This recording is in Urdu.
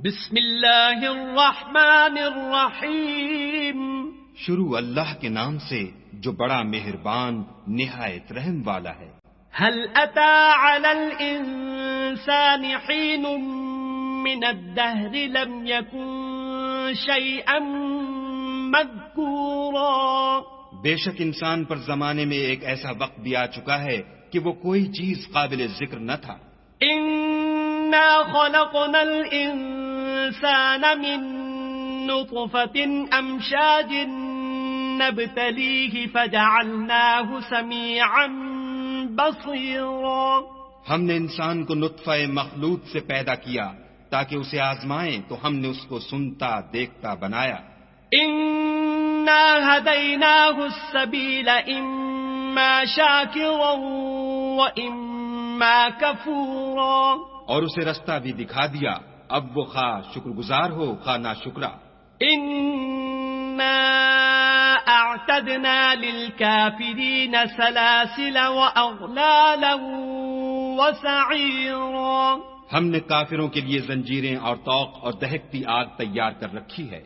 بسم اللہ الرحمن الرحیم. شروع اللہ کے نام سے جو بڑا مہربان نہایت رحم والا ہے. هل اتى على الانسان حين من الدهر لم يكن شيئا مذكورا. بے شک انسان پر زمانے میں ایک ایسا وقت بھی آ چکا ہے کہ وہ کوئی چیز قابل ذکر نہ تھا. انا خلقنا الانسان من نطفة امشاج نبتليه فجعلناه سميعا بصيرا. ہم نے انسان کو نطفہ مخلوط سے پیدا کیا تاکہ اسے آزمائیں تو ہم نے اس کو سنتا دیکھتا بنایا. انا هديناه السبيل اما شاكرا واما كفورا. اور اسے رستہ بھی دکھا دیا، اب وہ خواہ شکر گزار ہو خواہ ناشکرا. انا اعتدنا للكافرين سلاسل واغلالا وسعيرا. ہم نے کافروں کے لیے زنجیریں اور طوق اور دہکتی آگ تیار کر رکھی ہے.